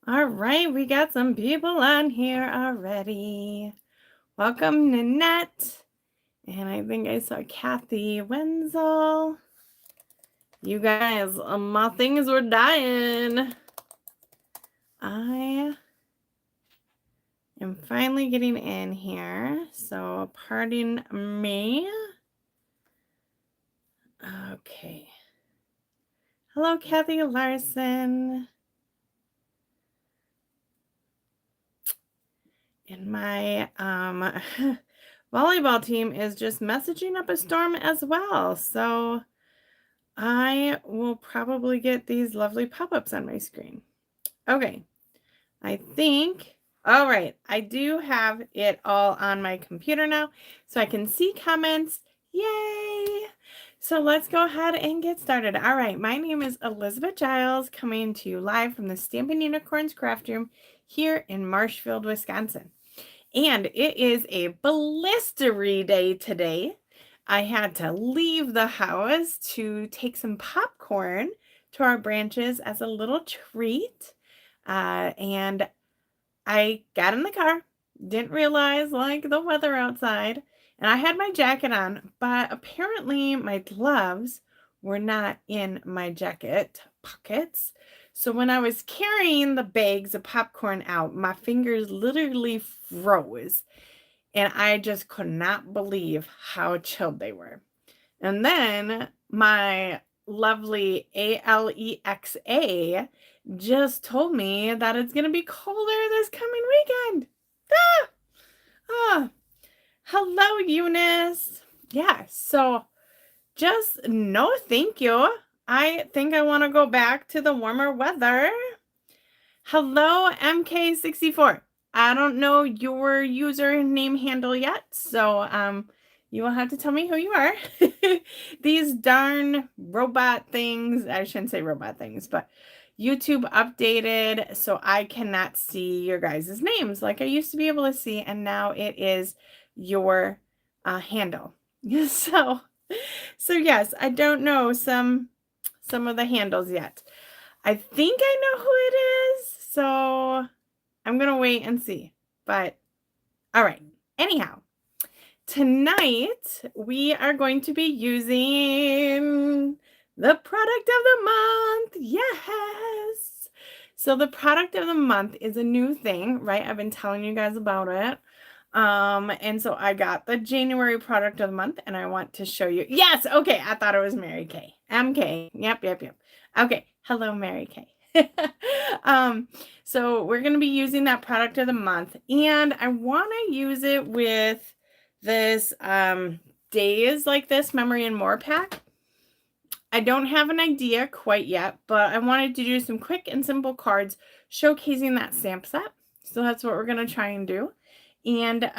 All right, we got some people on here already. Welcome, Nanette. And I think I saw Kathy Wenzel. You guys, my things were dying. I am finally getting in here. So, pardon me. Okay. Hello, Kathy Larson. And my volleyball team is just messaging up a storm as well. So I will probably get these lovely pop-ups on my screen. Okay, I think, all right, I do have it all on my computer now, so I can see comments. Yay! So let's go ahead and get started. All right, my name is Elizabeth Giles, coming to you live from the Stampin' Unicorns Craft Room here in Marshfield, Wisconsin. And it is a blistery day today. I had to leave the house to take some popcorn to our branches as a little treat. And I got in the car, didn't realize like the weather outside, and I had my jacket on, but apparently my gloves were not in my jacket pockets. So when I was carrying the bags of popcorn out, my fingers literally froze. And I just could not believe how chilled they were. And then my lovely Alexa just told me that it's going to be colder this coming weekend. Ah! Ah! Hello, Eunice. Yeah, so just no thank you. I think I want to go back to the warmer weather. Hello, MK64. I don't know your username handle yet, so you will have to tell me who you are. These darn robot things, I shouldn't say robot things, but YouTube updated, so I cannot see your guys' names like I used to be able to see, and now it is your handle. So yes, I don't know some of the handles yet. I think I know who it is, so I'm going to wait and see. But, all right. Anyhow, tonight we are going to be using the product of the month. Yes. So the product of the month is a new thing, right? I've been telling you guys about it. And so I got the January product of the month, and I want to show you. Yes, okay, I thought it was Mary Kay. MK. Yep. Okay, hello, Mary Kay. So we're going to be using that product of the month, and I want to use it with this Days Like This Memory and More pack. I don't have an idea quite yet, but I wanted to do some quick and simple cards showcasing that stamp set. So that's what we're going to try and do. And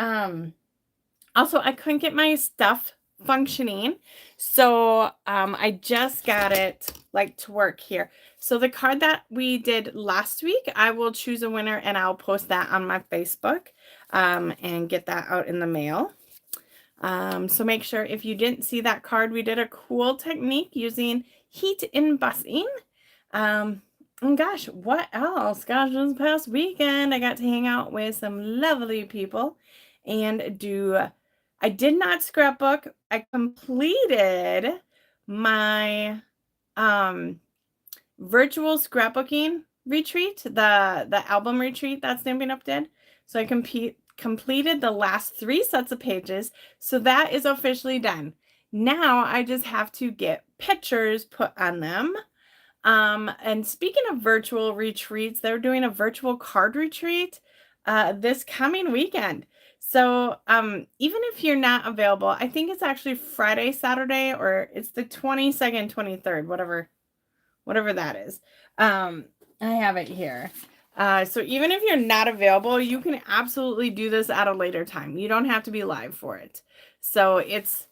also I couldn't get my stuff functioning, so I just got it like to work here. So the card that we did last week, I will choose a winner and I'll post that on my Facebook and get that out in the mail. So make sure if you didn't see that card, we did a cool technique using heat embossing. And gosh, what else? Gosh, this past weekend, I got to hang out with some lovely people and I did not scrapbook. I completed my virtual scrapbooking retreat, the album retreat that Stampin' Up did. So I completed the last 3 sets of pages. So that is officially done. Now I just have to get pictures put on them. And speaking of virtual retreats, they're doing a virtual card retreat this coming weekend. So even if you're not available, I think it's actually Friday, Saturday, or it's the 22nd, 23rd, whatever that is. I have it here. So even if you're not available, you can absolutely do this at a later time. You don't have to be live for it. So it's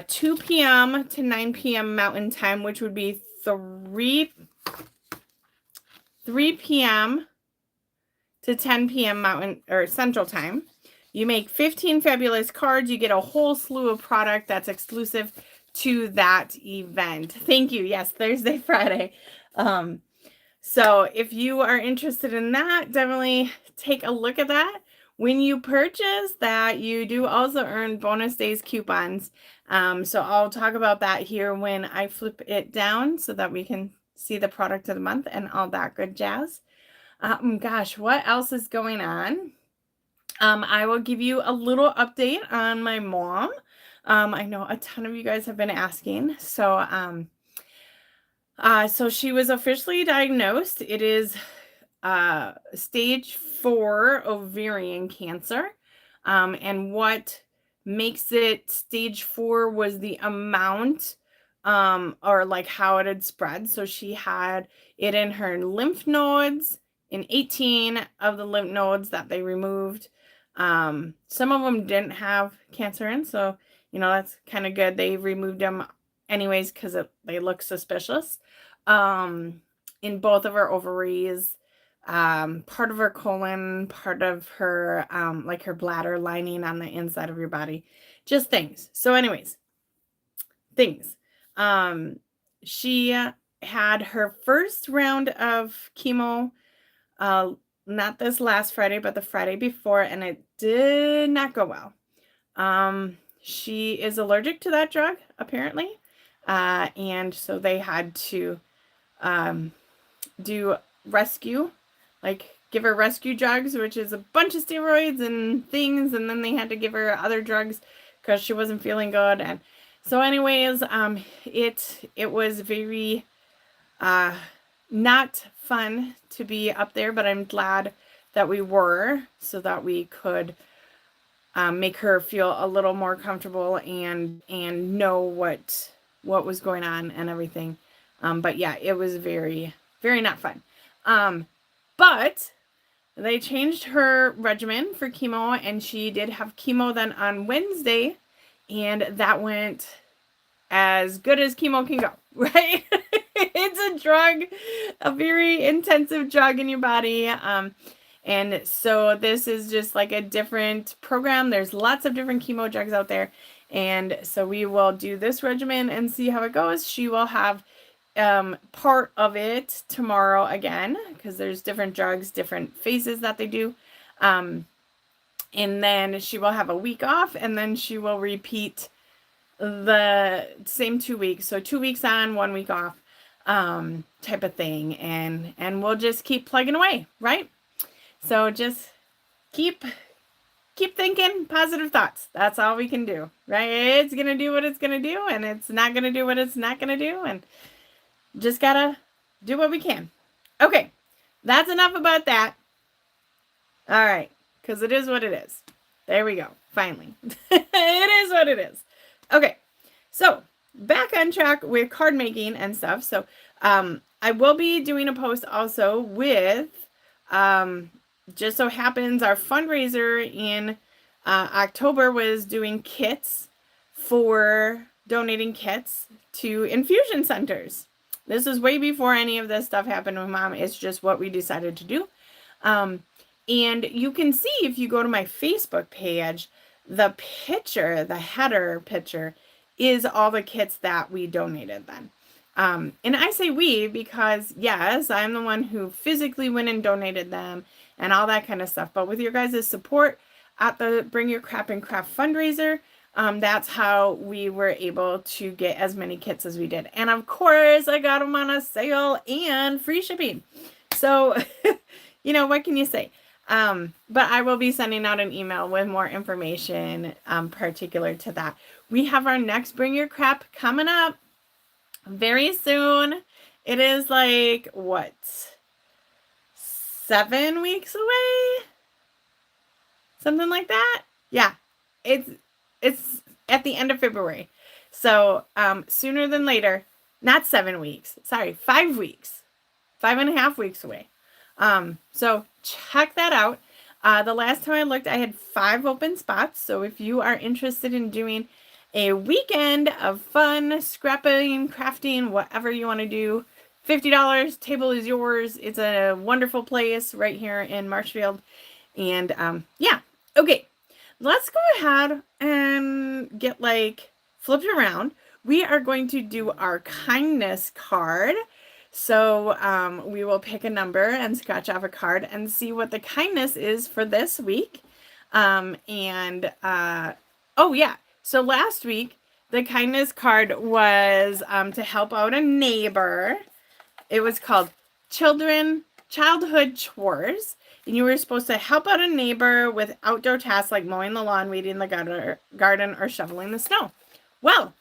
2 p.m. to 9 p.m. Mountain Time, which would be 3 p.m. to 10 p.m. Mountain or Central Time. You make 15 fabulous cards. You get a whole slew of product that's exclusive to that event. Thank you. Yes, Thursday, Friday. So if you are interested in that, definitely take a look at that. When you purchase that, you do also earn bonus days coupons. So I'll talk about that here when I flip it down so that we can see the product of the month and all that good jazz. Gosh, what else is going on? I will give you a little update on my mom. I know a ton of you guys have been asking. So she was officially diagnosed. It is stage 4 ovarian cancer. And what makes it stage 4 was the amount or like how it had spread. So she had it in her lymph nodes, in 18 of the lymph nodes that they removed. Some of them didn't have cancer in, so that's kind of good. They removed them anyways because they look suspicious. In both of her ovaries, part of her colon, part of her like her bladder lining on the inside of your body, just things. So anyways, things. She had her first round of chemo, not this last Friday, but the Friday before, and it did not go well. She is allergic to that drug, apparently. And so they had to do rescue, like give her rescue drugs, which is a bunch of steroids and things, and then they had to give her other drugs because she wasn't feeling good. And so anyways, it was very not fun to be up there, but I'm glad that we were, so that we could make her feel a little more comfortable and know what was going on and everything. But yeah, it was very, very not fun. But they changed her regimen for chemo, and she did have chemo then on Wednesday, and that went as good as chemo can go, right? It's a drug, a very intensive drug in your body. And so this is just like a different program. There's lots of different chemo drugs out there. And so we will do this regimen and see how it goes. She will have part of it tomorrow again, because there's different drugs, different phases that they do. And then she will have a week off, and then she will repeat the same 2 weeks. So 2 weeks on, 1 week off, type of thing. And we'll just keep plugging away, right? So just keep thinking positive thoughts. That's all we can do, right? It's going to do what it's going to do, and it's not going to do what it's not going to do. And just got to do what we can. Okay. That's enough about that. All right. Because it is what it is. There we go. Finally. It is what it is. Okay. So back on track with card making and stuff. So I will be doing a post also with just so happens our fundraiser in October was doing kits for donating kits to infusion centers. This is way before any of this stuff happened with Mom. It's just what we decided to do. And you can see if you go to my Facebook page, the picture, the header picture, is all the kits that we donated then. And I say we because, yes, I'm the one who physically went and donated them and all that kind of stuff. But with your guys' support at the Bring Your Crap and Craft fundraiser, that's how we were able to get as many kits as we did. And of course, I got them on a sale and free shipping. So, what can you say? But I will be sending out an email with more information particular to that. We have our next Bring Your Crap coming up very soon. It is like, 7 weeks away? Something like that? Yeah. It's at the end of February. So sooner than later, not 7 weeks. Sorry, 5 weeks. 5.5 weeks away. So check that out. The last time I looked, I had 5 open spots. So if you are interested in doing a weekend of fun, scrapping, crafting, whatever you want to do, $50, table is yours. It's a wonderful place right here in Marshfield. And yeah, okay. Let's go ahead and get flipped around. We are going to do our kindness card. So we will pick a number and scratch off a card and see what the kindness is for this week. Oh yeah, so last week the kindness card was to help out a neighbor. It was called Childhood Chores. And you were supposed to help out a neighbor with outdoor tasks like mowing the lawn, weeding the garden, or shoveling the snow. Well,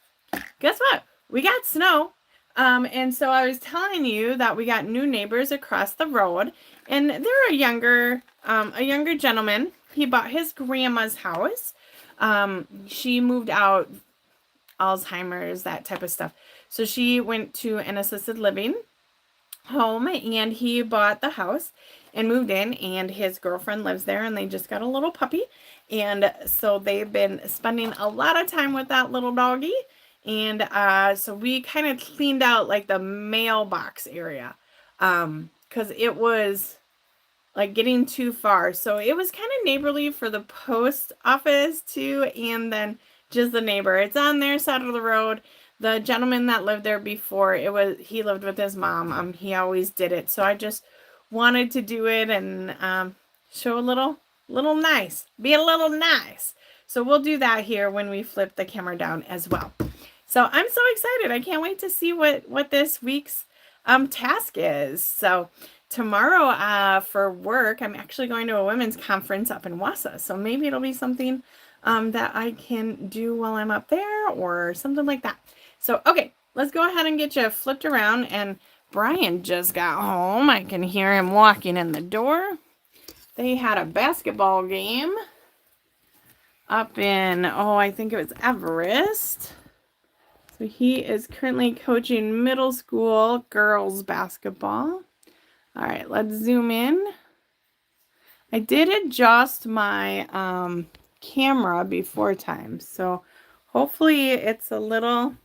guess what? We got snow. And so I was telling you that we got new neighbors across the road, and they're a younger gentleman. He bought his grandma's house. She moved out, Alzheimer's, that type of stuff. So she went to an assisted living home, and he bought the house and moved in, and his girlfriend lives there, and they just got a little puppy. And so they've been spending a lot of time with that little doggy. And so we kind of cleaned out like the mailbox area, because it was like getting too far. So it was kind of neighborly for the post office too, and then just the neighbor. It's on their side of the road. The gentleman that lived there before, he lived with his mom. He always did it. So I just wanted to do it and show a little nice. Be a little nice. So we'll do that here when we flip the camera down as well. So I'm so excited. I can't wait to see what this week's task is. So tomorrow for work, I'm actually going to a women's conference up in Wausau. So maybe it'll be something that I can do while I'm up there or something like that. So, okay, let's go ahead and get you flipped around. And Brian just got home. I can hear him walking in the door. They had a basketball game up in, I think it was Everest. So he is currently coaching middle school girls basketball. All right, let's zoom in. I did adjust my camera before time, so hopefully it's a little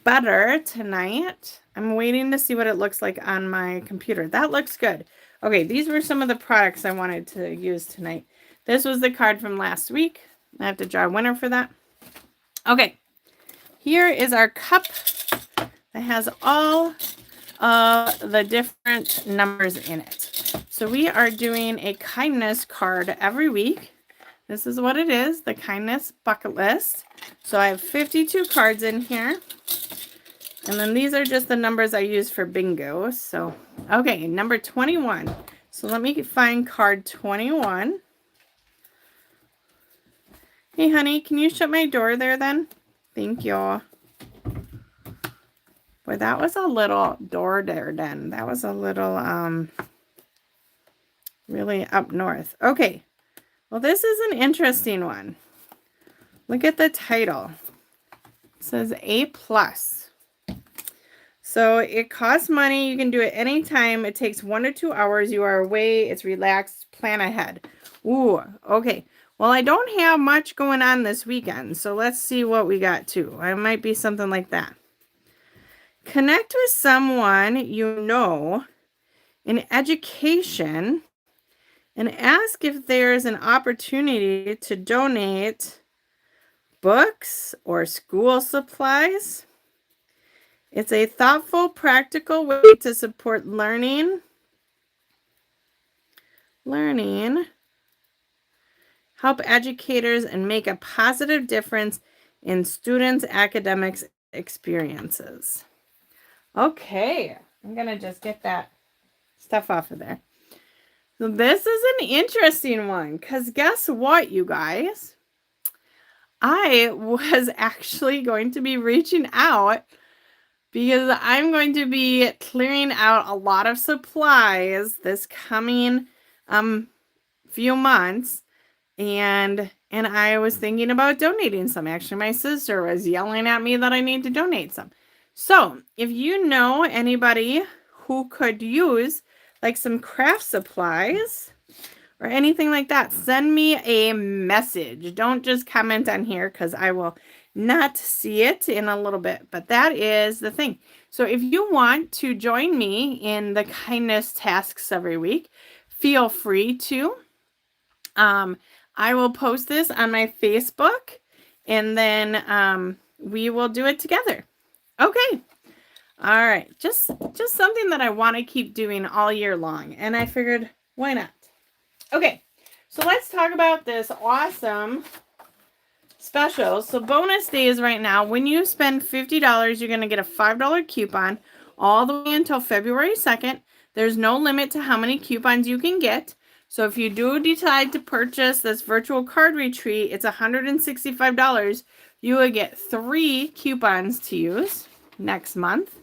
better tonight. I'm waiting to see what it looks like on my computer. That looks good. Okay, these were some of the products I wanted to use tonight. This was the card from last week. I have to draw a winner for that. Okay, here is our cup that has all the different numbers in it. So we are doing a kindness card every week. This is what it is, the kindness bucket list. So I have 52 cards in here. And then these are just the numbers I use for bingo. So, okay, number 21. So let me find card 21. Hey, honey, can you shut my door there then? Thank you. Boy, that was a little door there then. That was a little, really up north. Okay, well, this is an interesting one. Look at the title. It says A+. So it costs money. You can do it anytime. It takes 1 to 2 hours. You are away. It's relaxed. Plan ahead. Ooh, okay. Well, I don't have much going on this weekend, so let's see what we got too. It might be something like that. Connect with someone you know in education and ask if there's an opportunity to donate books or school supplies. It's a thoughtful, practical way to support learning. Help educators and make a positive difference in students' academics experiences. Okay, I'm going to just get that stuff off of there. So this is an interesting one because guess what, you guys? I was actually going to be reaching out because I'm going to be clearing out a lot of supplies this coming few months, and I was thinking about donating some. Actually, my sister was yelling at me that I need to donate some. So if you know anybody who could use like some craft supplies or anything like that, send me a message. Don't just comment on here because I will not see it in a little bit, but that is the thing. So if you want to join me in the kindness tasks every week, feel free to. I will post this on my Facebook, and then we will do it together. Okay. All right, just something that I want to keep doing all year long, and I figured, why not? Okay, so let's talk about this awesome special. So bonus days right now, when you spend $50, you're going to get a $5 coupon all the way until February 2nd. There's no limit to how many coupons you can get. So if you do decide to purchase this virtual card retreat, it's $165. You will get 3 coupons to use next month.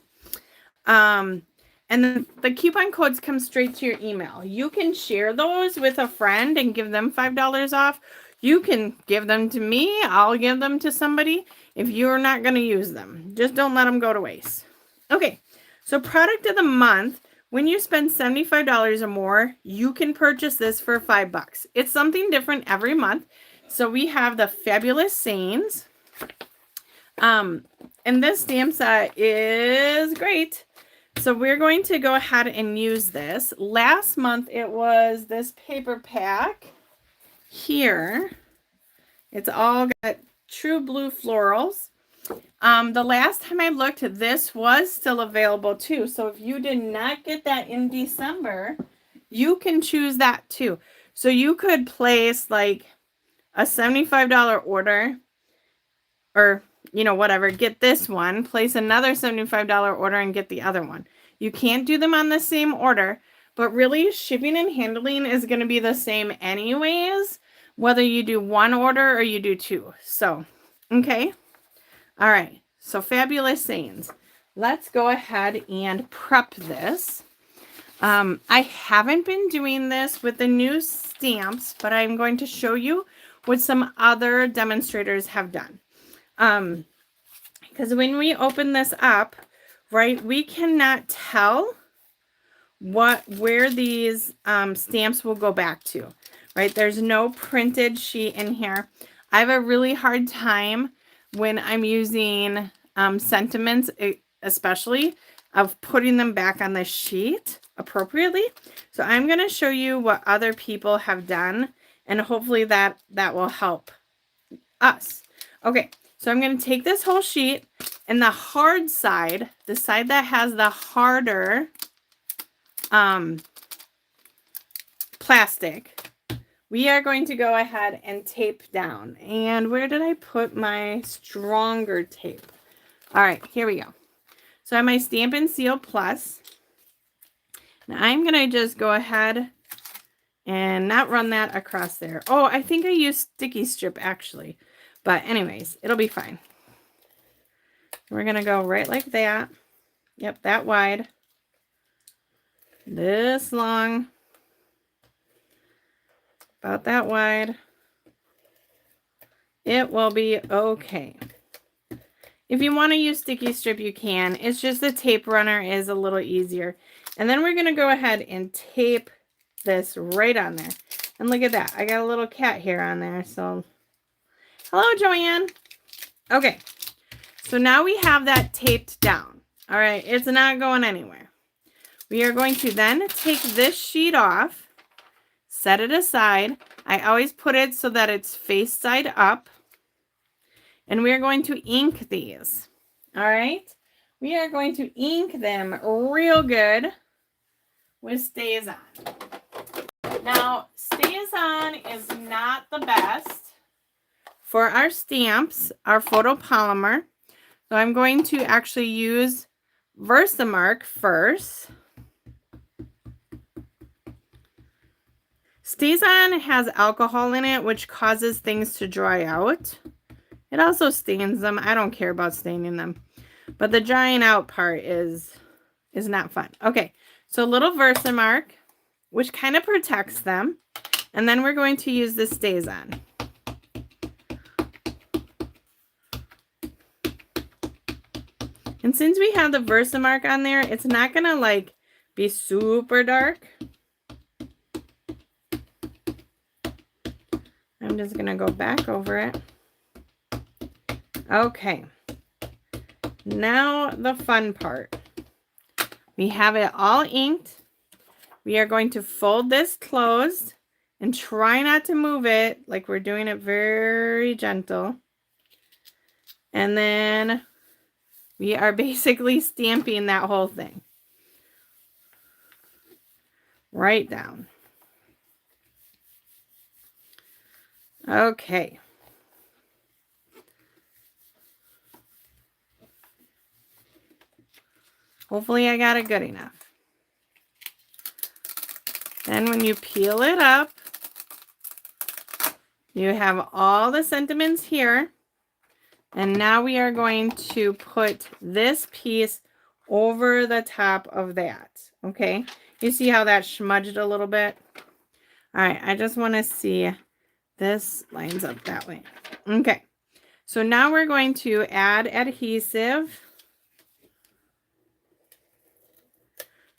And then the coupon codes come straight to your email. You can share those with a friend and give them $5 off. You can give them to me. I'll give them to somebody if you're not going to use them. Just don't let them go to waste. Okay, so product of the month. When you spend $75 or more, you can purchase this for $5. It's something different every month. So we have the Fabulous Sayings. And this stamp set is great. So we're going to go ahead and use this. Last month it was this paper pack here. It's all got true blue florals. The last time I looked, this was still available too. So if you did not get that in December, you can choose that too. So you could place like a $75 order, or whatever, get this one, place another $75 order and get the other one. You can't do them on the same order, but really shipping and handling is going to be the same anyways, whether you do one order or you do 2. So, okay. All right. So Fabulous Sayings. Let's go ahead and prep this. I haven't been doing this with the new stamps, but I'm going to show you what some other demonstrators have done. Because when we open this up, right, we cannot tell where these stamps will go back to, right? There's no printed sheet in here. I have a really hard time when I'm using sentiments, especially, of putting them back on the sheet appropriately. So I'm going to show you what other people have done, and hopefully that will help us. Okay. So I'm going to take this whole sheet, and the hard side, the side that has the harder plastic, we are going to go ahead and tape down. And where did I put my stronger tape? All right, here we go. So I have my Stampin' Seal Plus. Now I'm going to just go ahead and not run that across there. Oh, I think I used sticky strip actually. But anyways, it'll be fine. We're going to go right like that. Yep, that wide. This long. About that wide. It will be okay. If you want to use sticky strip, you can. It's just the tape runner is a little easier. And then we're going to go ahead and tape this right on there. And look at that. I got a little cat hair on there. So, hello, Joanne. Okay. So now we have that taped down. All right. It's not going anywhere. We are going to then take this sheet off, set it aside. I always put it so that it's face side up. And we are going to ink these. All right. We are going to ink them real good with Stays On. Now, Stays On is not the best for our stamps, our photopolymer. So I'm going to actually use Versamark first. Stays On has alcohol in it, which causes things to dry out. It also stains them. I don't care about staining them. But the drying out part is not fun. Okay, so a little Versamark, which kind of protects them. And then we're going to use this Stays On. And since we have the Versamark on there, it's not going to like be super dark. I'm just going to go back over it. Okay. Now the fun part. We have it all inked. We are going to fold this closed and try not to move it, like we're doing it very gentle. And then We are basically stamping that whole thing. Right down. Okay. Hopefully I got it good enough. Then when you peel it up, you have all the sentiments here. And now we are going to put this piece over the top of that. Okay. You see how that smudged a little bit? All right. I just want to see this lines up that way. Okay. So now we're going to add adhesive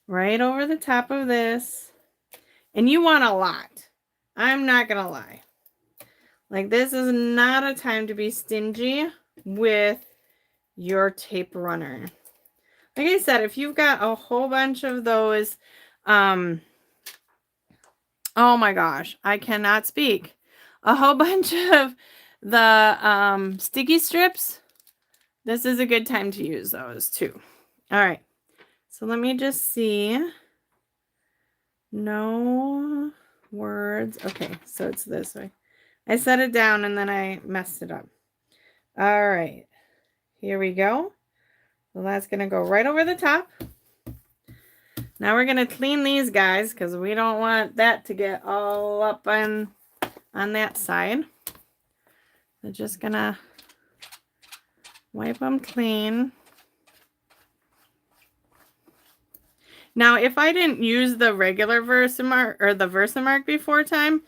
right over the top of this. And you want a lot. I'm not going to lie. Like, this is not a time to be stingy with your tape runner. Like I said, if you've got a whole bunch of those, oh my gosh, I cannot speak. A whole bunch of the sticky strips, this is a good time to use those too. All right, so let me just see. No words. Okay, so it's this way. I set it down and then I messed it up. All right, here we go. So that's going to go right over the top. Now we're going to clean these guys because we don't want that to get all up on that side. We're just going to wipe them clean. Now, if I didn't use the regular Versamark or the Versamark before time,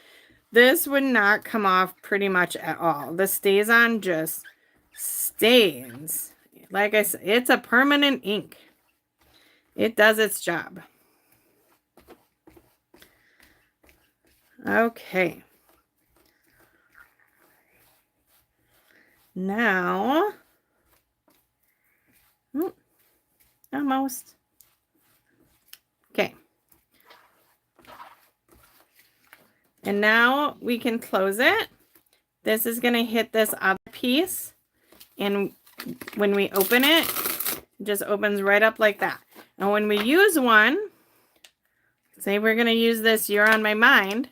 this would not come off pretty much at all. The stays on just stays. Like I said, it's a permanent ink. It does its job. Okay. Now, almost. Okay. And now we can close it. This is going to hit this other piece. And when we open it, it just opens right up like that. And when we use one, say we're going to use this You're on My Mind.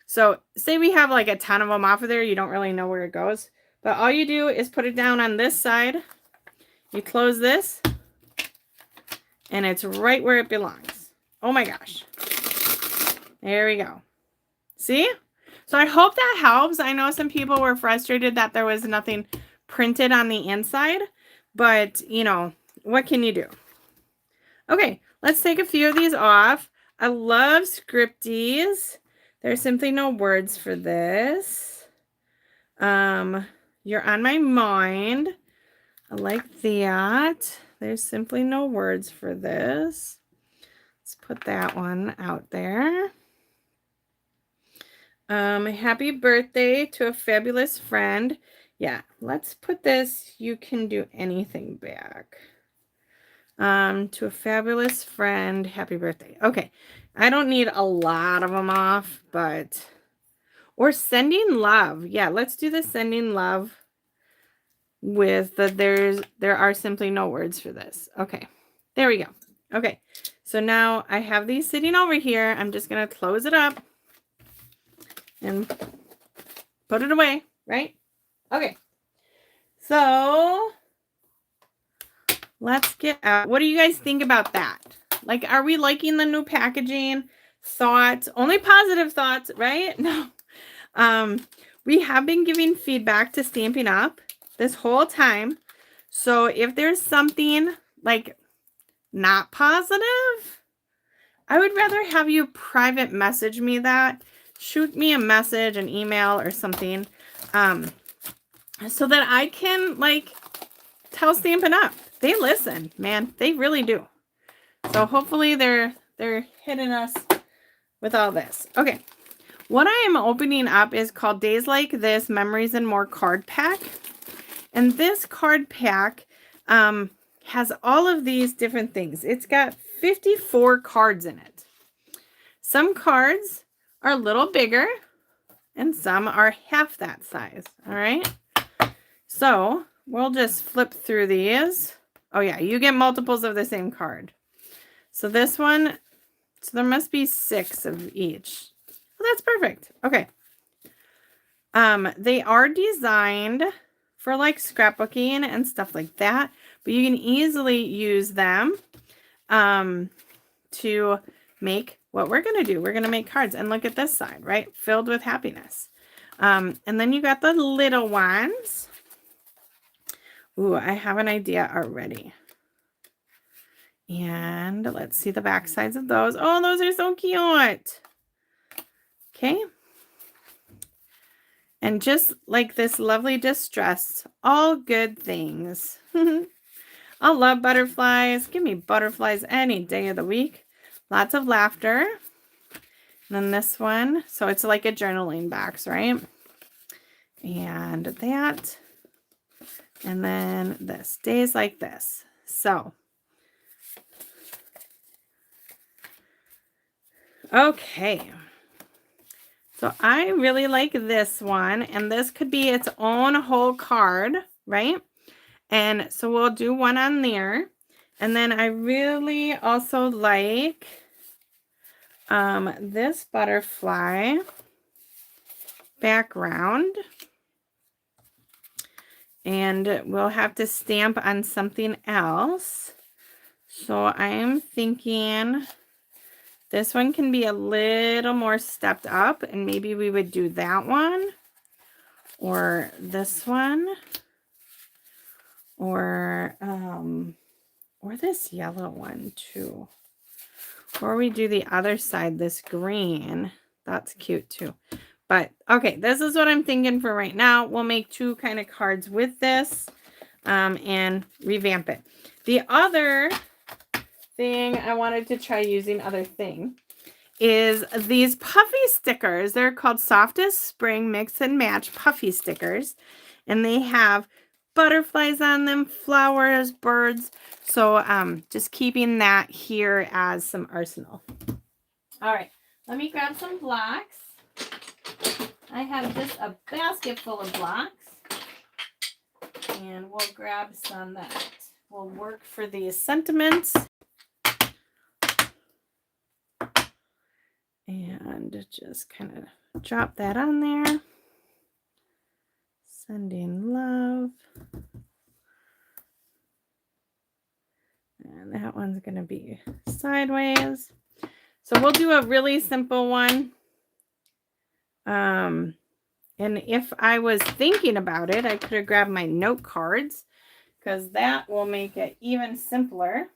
So say we have like a ton of them off of there. You don't really know where it goes. But all you do is put it down on this side. You close this. And it's right where it belongs. Oh my gosh. There we go. See? So I hope that helps. I know some people were frustrated that there was nothing printed on the inside. But, you know, what can you do? Okay, let's take a few of these off. I love Scripties. There's simply no words for this. You're on My Mind. I like that. There's simply no words for this. Let's put that one out there. Happy birthday to a fabulous friend. Yeah, let's put this. You can do anything back. To a fabulous friend. Happy birthday. Okay. I don't need a lot of them off, but, or sending love. Yeah, let's do the sending love with the, there are simply no words for this. Okay, there we go. Okay, so now I have these sitting over here. I'm just going to close it up and put it away, right? Okay, so let's get out. What do you guys think about that? Like, are we liking the new packaging? Thoughts? Only positive thoughts, right? No. We have been giving feedback to Stampin' Up! This whole time. So if there's something like not positive, I would rather have you private message me that. Shoot me a message, an email or something. So that I can like tell Stampin' Up! They listen, man. They really do. So hopefully they're hitting us with all this. Okay. What I am opening up is called Days Like This, Memories and More card pack. And this card pack has all of these different things. It's got 54 cards in it. Some cards are a little bigger and some are half that size. All right. So we'll just flip through these. Oh yeah, you get multiples of the same card. So this one, so there must be 6 of each. Well, that's perfect. Okay. They are designed for like scrapbooking and stuff like that, but you can easily use them to make what we're going to do. We're going to make cards, and look at this side, right? Filled with happiness. And then you got the little ones. Ooh, I have an idea already. And let's see the back sides of those. Oh, those are so cute. Okay. And just like this lovely distress, all good things. I love butterflies. Give me butterflies any day of the week. Lots of laughter. And then this one. So it's like a journaling box, right? And that. And then this. Days like this. So. Okay. So I really like this one. And this could be its own whole card, right? And so we'll do one on there. And then I really also like this butterfly background. And we'll have to stamp on something else. So I'm thinking this one can be a little more stepped up, and maybe we would do that one or this one or this yellow one too. Or we do the other side, this green. That's cute too. But okay, this is what I'm thinking for right now. We'll make 2 kind of cards with this and revamp it. The other thing I wanted to try using, is these puffy stickers. They're called Softest Spring Mix and Match Puffy Stickers. And they have butterflies on them, flowers, birds. So just keeping that here as some arsenal. All right, let me grab some blocks. I have just a basket full of blocks. And we'll grab some that will work for these sentiments. And just kind of drop that on there. Sending love. And that one's going to be sideways. So we'll do a really simple one. And if I was thinking about it, I could have grabbed my note cards, because that will make it even simpler.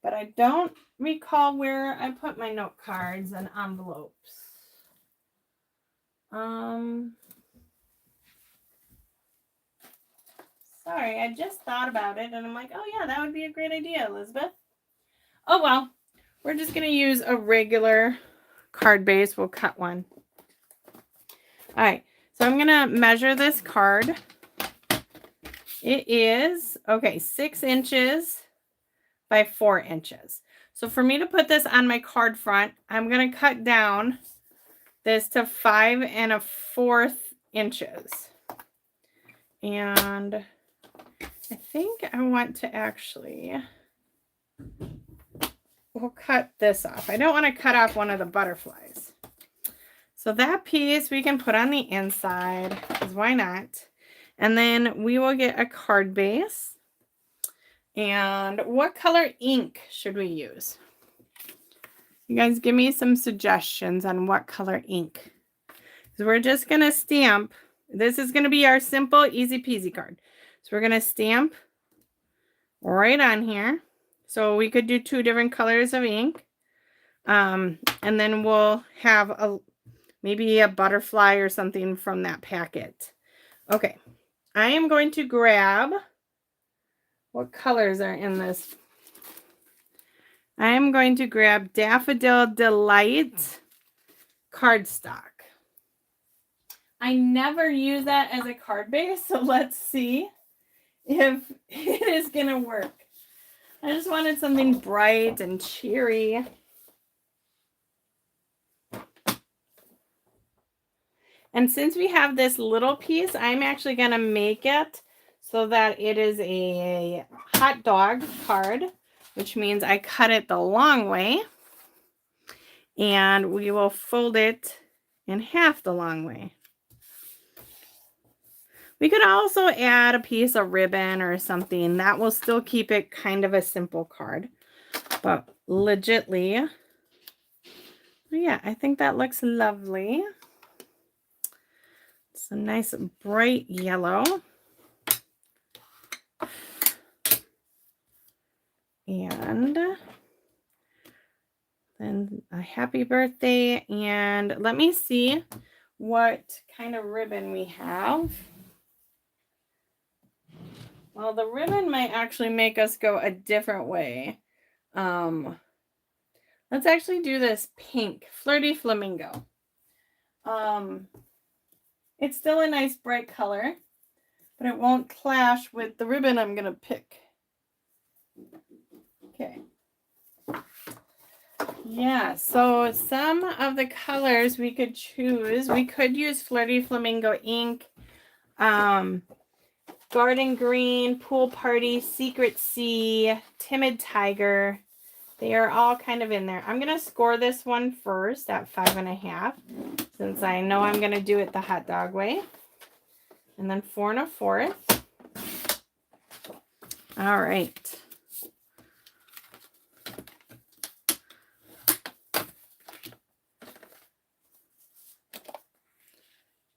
But I don't recall where I put my note cards and envelopes. Sorry, I just thought about it and I'm like, oh yeah, that would be a great idea, Elizabeth. Oh well, we're just going to use a regular card base. We'll cut one. All right, so I'm going to measure this card. It is, okay, 6 inches by 4 inches. So for me to put this on my card front, I'm going to cut down this to 5 1/4 inches. And I think I want to actually, we'll cut this off. I don't want to cut off one of the butterflies. So that piece we can put on the inside, because why not? And then we will get a card base. And what color ink should we use? You guys give me some suggestions on what color ink. So we're just going to stamp. This is going to be our simple, easy peasy card. So we're going to stamp right on here. So we could do 2 different colors of ink. And then we'll have maybe a butterfly or something from that packet. Okay. I am going to grab, what colors are in this? I am going to grab Daffodil Delight cardstock. I never use that as a card base, so let's see if it is going to work. I just wanted something bright and cheery. And since we have this little piece, I'm actually going to make it so that it is a hot dog card, which means I cut it the long way. And we will fold it in half the long way. We could also add a piece of ribbon or something. That will still keep it kind of a simple card. But legitly, yeah, I think that looks lovely. It's a nice bright yellow. And then a happy birthday. And let me see what kind of ribbon we have. Well, the ribbon might actually make us go a different way. Let's actually do this pink, Flirty Flamingo. It's still a nice bright color, but it won't clash with the ribbon I'm going to pick. Okay. Yeah, so some of the colors we could choose, we could use Flirty Flamingo ink, Garden Green, Pool Party, Secret Sea, Timid Tiger. They are all kind of in there. I'm going to score this one first at 5.5, since I know I'm going to do it the hot dog way. And then 4 1/4. All right.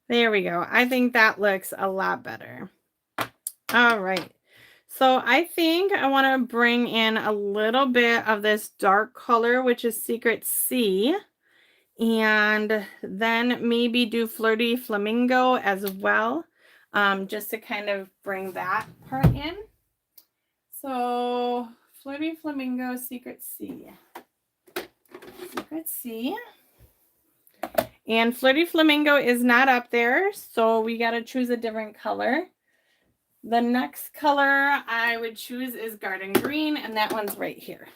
There we go. I think that looks a lot better. All right. So I think I want to bring in a little bit of this dark color, which is Secret Sea. And then maybe do Flirty Flamingo as well, just to kind of bring that part in. So Flirty Flamingo, Secret Sea. Secret Sea. And Flirty Flamingo is not up there, so we got to choose a different color. The next color I would choose is Garden Green, and that one's right here.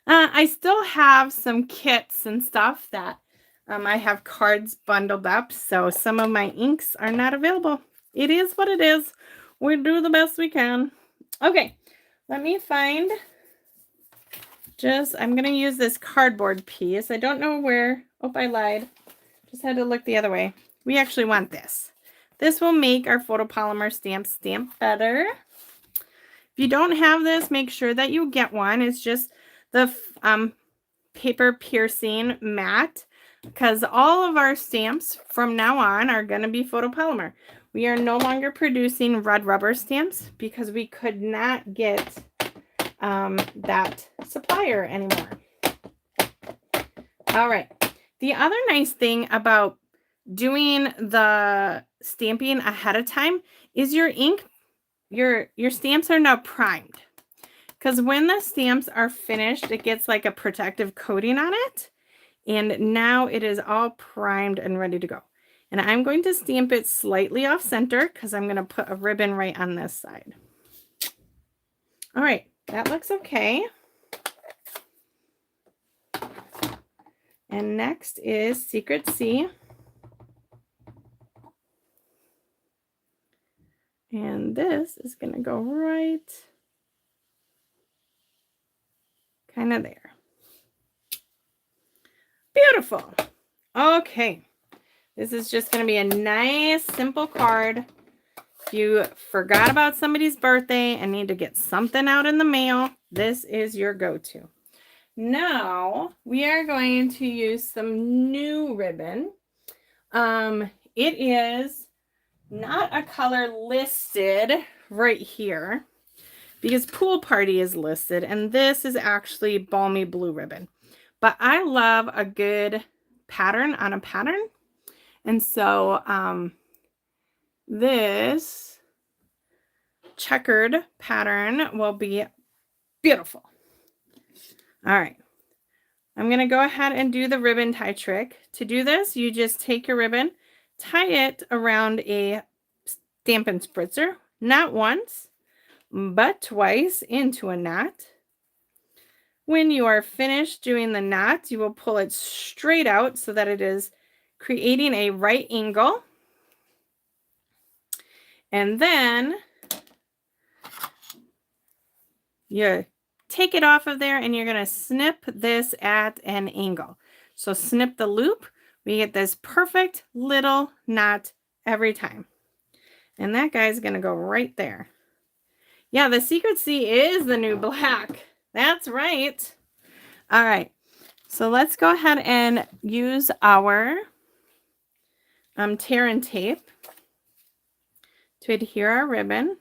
I still have some kits and stuff that I have cards bundled up, so some of my inks are not available. It is what it is. We do the best we can. Okay, let me find I'm going to use this cardboard piece. I don't know where. Oh, I lied. Just had to look the other way. We actually want this. This will make our photopolymer stamp better. If you don't have this, make sure that you get one. It's just the paper piercing matte, because all of our stamps from now on are going to be photopolymer. We are no longer producing red rubber stamps because we could not get that supplier anymore. All right. The other nice thing about doing the stamping ahead of time is your ink, your stamps are now primed. Because when the stamps are finished, it gets like a protective coating on it. And now it is all primed and ready to go. And I'm going to stamp it slightly off center because I'm going to put a ribbon right on this side. All right, that looks okay. And next is Secret Sea. And this is going to go right kind of there. Beautiful. Okay. This is just going to be a nice, simple card. If you forgot about somebody's birthday and need to get something out in the mail, this is your go-to. Now, we are going to use some new ribbon. It is not a color listed right here because Pool Party is listed, and this is actually Balmy Blue ribbon. But I love a good pattern on a pattern. And so this checkered pattern will be beautiful. All right. I'm going to go ahead and do the ribbon tie trick. To do this, you just take your ribbon, tie it around a Stampin' spritzer, not once, but twice into a knot. When you are finished doing the knot, you will pull it straight out so that it is creating a right angle. And then you take it off of there and you're going to snip this at an angle. So snip the loop. We get this perfect little knot every time. And that guy's going to go right there. Yeah, the Secret C is the new black. That's right. All right. So let's go ahead and use our tear and tape to adhere our ribbon.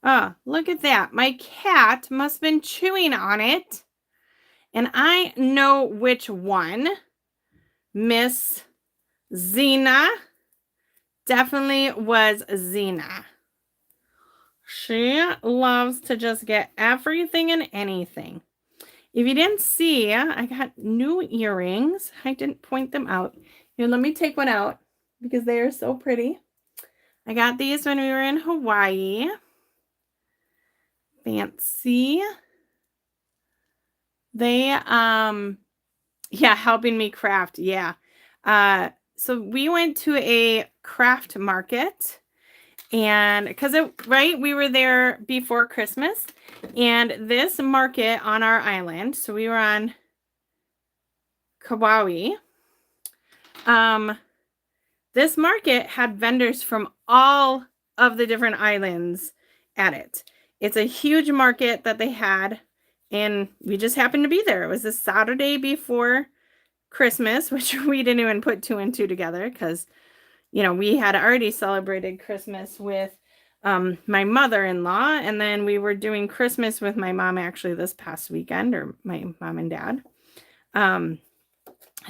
Oh, look at that. My cat must have been chewing on it. And I know which one. Miss Zena. Definitely was Zena. She loves to just get everything and anything. If you didn't see, I got new earrings. I didn't point them out. Here, let me take one out because they are so pretty. I got these when we were in Hawaii. Fancy. They, yeah, helping me craft. Yeah. So we went to a craft market. And because we were there before Christmas, and this market on our island, so we were on Kauai. This market had vendors from all of the different islands at it. It's a huge market that they had, and we just happened to be there. It was the Saturday before Christmas, which we didn't even put 2 and 2 together because we had already celebrated Christmas with my mother-in-law, and then we were doing Christmas with my mom actually this past weekend, or my mom and dad.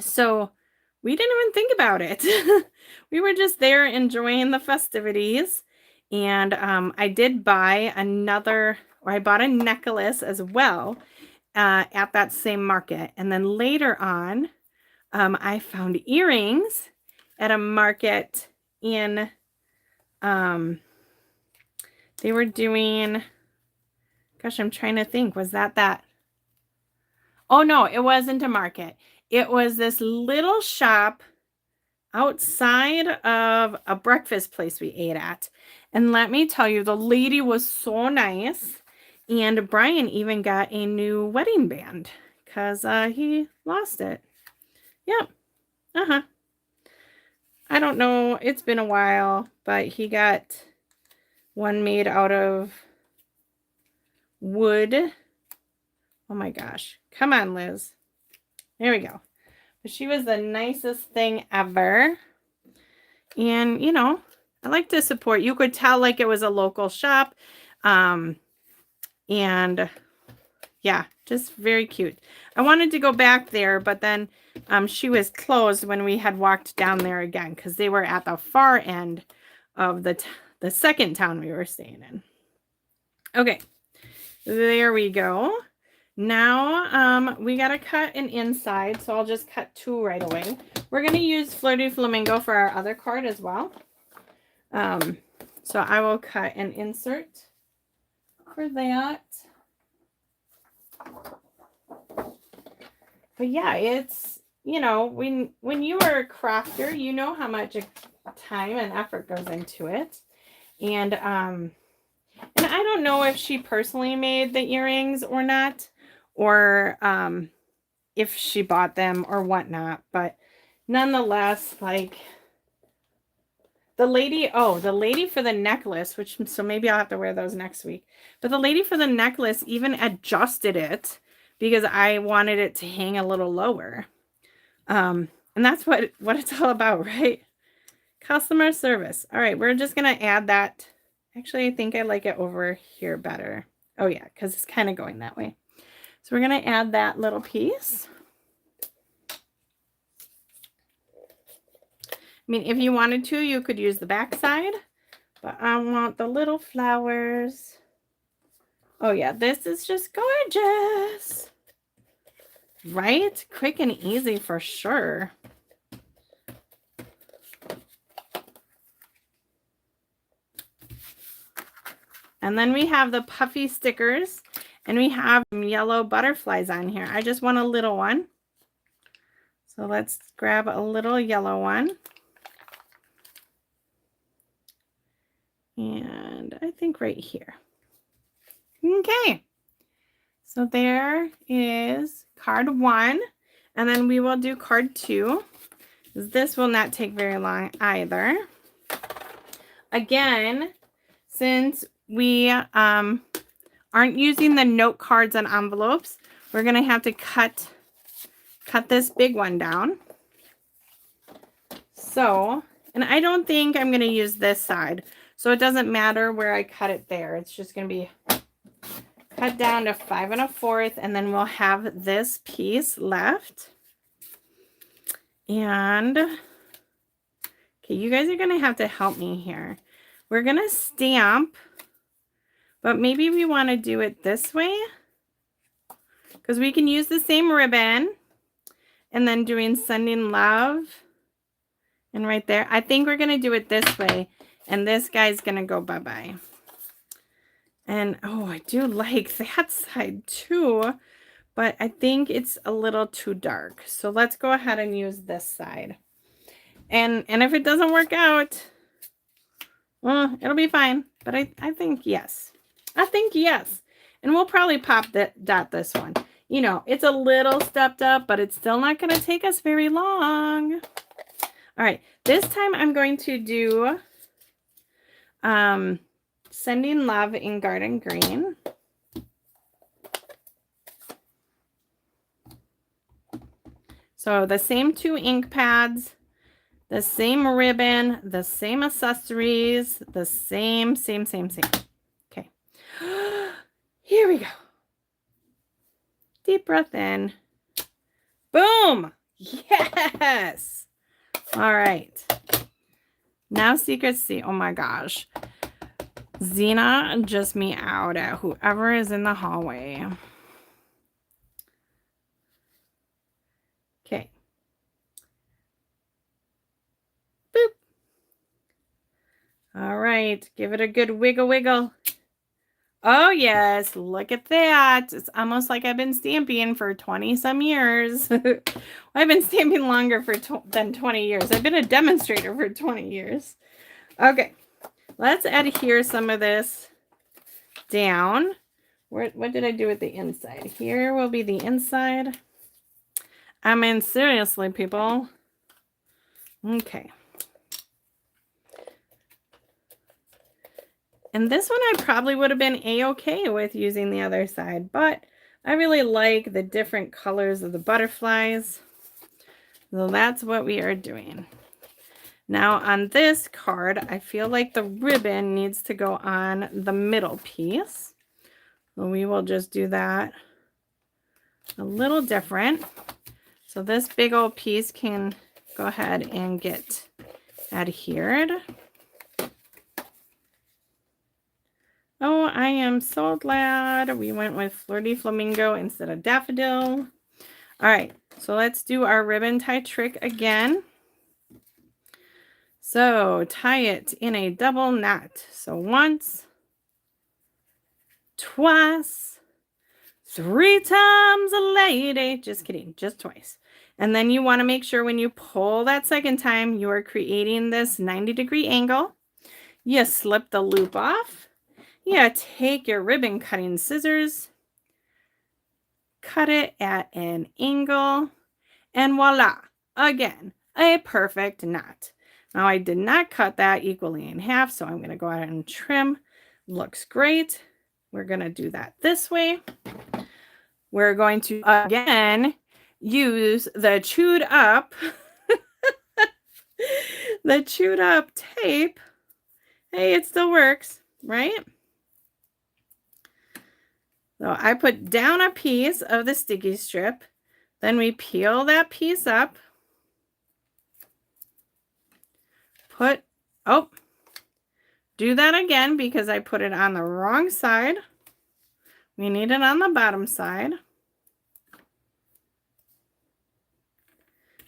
So we didn't even think about it. We were just there enjoying the festivities. And I did buy I bought a necklace as well at that same market. And then later on, I found earrings at a market in, they were doing, gosh, I'm trying to think, was that? Oh no, it wasn't a market. It was this little shop outside of a breakfast place we ate at. And let me tell you, the lady was so nice. And Brian even got a new wedding band because he lost it. Yep. I don't know. It's been a while, but he got one made out of wood. Oh my gosh. Come on, Liz. There we go. But she was the nicest thing ever. And, I like to support. You could tell like it was a local shop. And yeah, just very cute. I wanted to go back there, but then she was closed when we had walked down there again because they were at the far end of the second town we were staying in. Okay, there we go. Now we got to cut an inside, so I'll just cut 2 right away. We're going to use Fleur de Flamingo for our other card as well. So I will cut an insert for that. But yeah, it's, when you are a crafter, you know how much time and effort goes into it. And I don't know if she personally made the earrings or not, or if she bought them or whatnot. But nonetheless, like the lady for the necklace, so maybe I'll have to wear those next week. But the lady for the necklace even adjusted it because I wanted it to hang a little lower. And that's what it's all about, right? Customer service. All right, we're just going to add that. Actually, I think I like it over here better. Oh, yeah, because it's kind of going that way. So we're going to add that little piece. I mean, if you wanted to, you could use the back side, but I want the little flowers. Oh, yeah, this is just gorgeous. Right? Quick and easy for sure. And then we have the puffy stickers, and we have some yellow butterflies on here. I just want a little one. So let's grab a little yellow one. And I think right here. Okay. So there is card 1. And then we will do card 2. This will not take very long either. Again, since we aren't using the note cards and envelopes, we're going to have to cut this big one down. So, and I don't think I'm going to use this side. So it doesn't matter where I cut it there. It's just going to be cut down to 5 1/4, and then we'll have this piece left. And, okay, you guys are going to have to help me here. We're going to stamp, but maybe we want to do it this way, because we can use the same ribbon, and then doing sending love, and right there. I think we're going to do it this way, and this guy's going to go bye-bye. And, oh, I do like that side too, but I think it's a little too dark. So let's go ahead and use this side. And if it doesn't work out, well, it'll be fine. But I think yes. I think yes. And we'll probably dot this one. You know, it's a little stepped up, but it's still not going to take us very long. All right. This time I'm going to do Sending Love in Garden Green. So the same 2 ink pads, the same ribbon, the same accessories, the same. Okay. Here we go. Deep breath in. Boom. Yes. All right. Now Secret C. Oh my gosh. Xena just meowed at whoever is in the hallway. Okay. Boop. All right. Give it a good wiggle. Oh, yes. Look at that. It's almost like I've been stamping for 20 some years. I've been stamping longer than 20 years. I've been a demonstrator for 20 years. Okay. Let's adhere some of this down. What did I do with the inside? Here will be the inside. I mean, seriously, people. Okay. And this one I probably would have been a-okay with using the other side, but I really like the different colors of the butterflies. So that's what we are doing. Now on this card, I feel like the ribbon needs to go on the middle piece. So we will just do that a little different. So this big old piece can go ahead and get adhered. Oh, I am so glad we went with Flirty Flamingo instead of Daffodil. All right, so let's do our ribbon tie trick again. So tie it in a double knot. So once, twice, 3 times a lady. Just kidding, just twice. And then you want to make sure when you pull that second time, you are creating this 90-degree angle. You slip the loop off. You take your ribbon cutting scissors, cut it at an angle, and voila, again, a perfect knot. Now I did not cut that equally in half, so I'm going to go ahead and trim. Looks great. We're going to do that this way. We're going to, again, use the chewed up, the chewed up tape. Hey, it still works, right? So I put down a piece of the sticky strip, then we peel that piece up, do that again because I put it on the wrong side. We need it on the bottom side.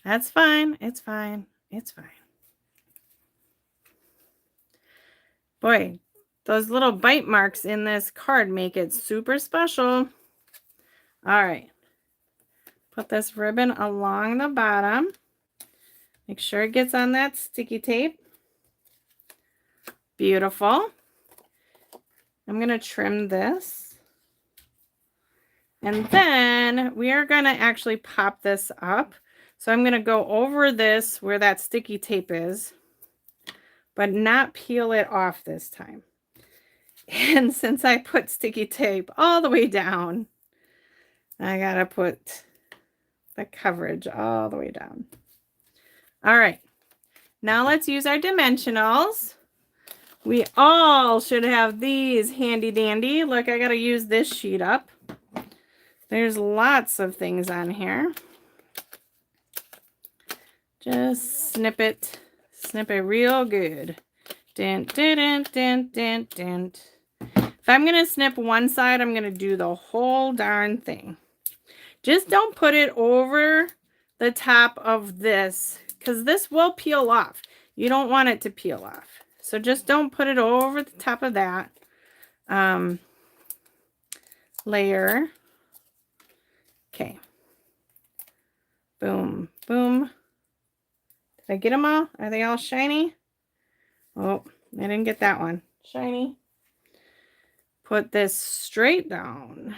That's fine, it's fine, it's fine. Boy, those little bite marks in this card make it super special. All right. Put this ribbon along the bottom. Make sure it gets on that sticky tape. Beautiful. I'm going to trim this. And then we are going to actually pop this up. So I'm going to go over this where that sticky tape is, but not peel it off this time. And since I put sticky tape all the way down, I got to put the coverage all the way down. All right. Now let's use our dimensionals. We all should have these handy dandy. Look, I got to use this sheet up. There's lots of things on here. Just snip it real good. Dent, dent, dent, dent, dent. If I'm going to snip one side, I'm going to do the whole darn thing. Just don't put it over the top of this, because this will peel off. You don't want it to peel off. So just don't put it over the top of that layer. Okay. Boom, boom. Did I get them all? Are they all shiny? Oh, I didn't get that one. Shiny. Put this straight down.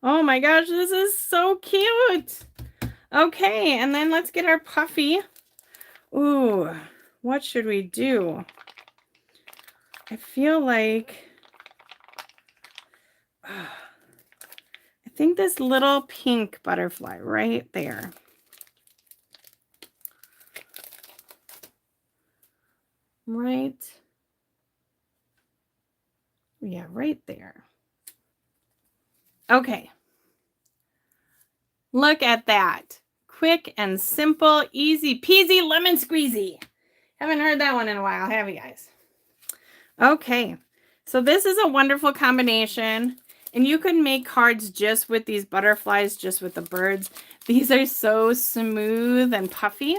Oh my gosh, this is so cute. Okay, and then let's get our puffy. Ooh, what should we do? I feel like, I think this little pink butterfly right there. Right. Yeah, right there. Okay. Look at that. Quick and simple, easy peasy lemon squeezy. Haven't heard that one in a while, have you guys? Okay. So this is a wonderful combination. And you can make cards just with these butterflies, just with the birds. These are so smooth and puffy.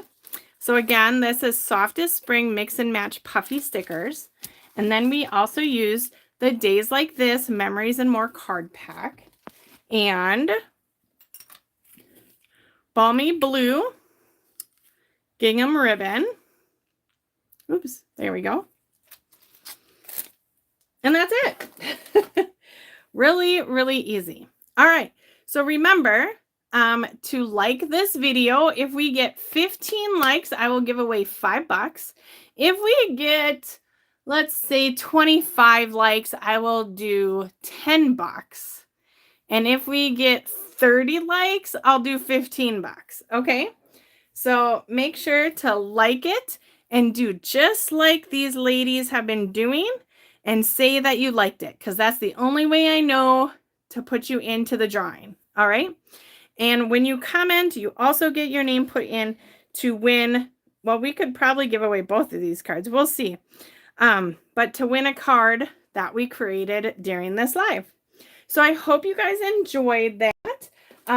So again, this is Softest Spring Mix and Match Puffy stickers. And then we also use the Days Like This Memories and More card pack. And Balmy Blue gingham ribbon. Oops, there we go. And that's it. Really, really easy. All right, so remember to like this video. If we get 15 likes, I will give away $5. If we get, let's say, 25 likes, I will do $10. And if we get 30 likes, I'll do $15. Okay, so make sure to like it and do just like these ladies have been doing. And say that you liked it, because that's the only way I know to put you into the drawing. All right. And when you comment, you also get your name put in to win. Well, we could probably give away both of these cards. We'll see. But to win a card that we created during this live. So I hope you guys enjoyed that.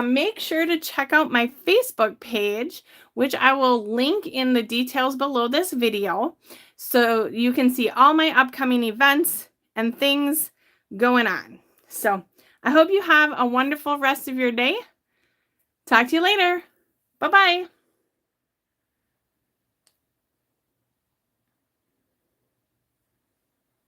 Make sure to check out my Facebook page, which I will link in the details below this video. So you can see all my upcoming events and things going on. So I hope you have a wonderful rest of your day. Talk to you later. Bye-bye.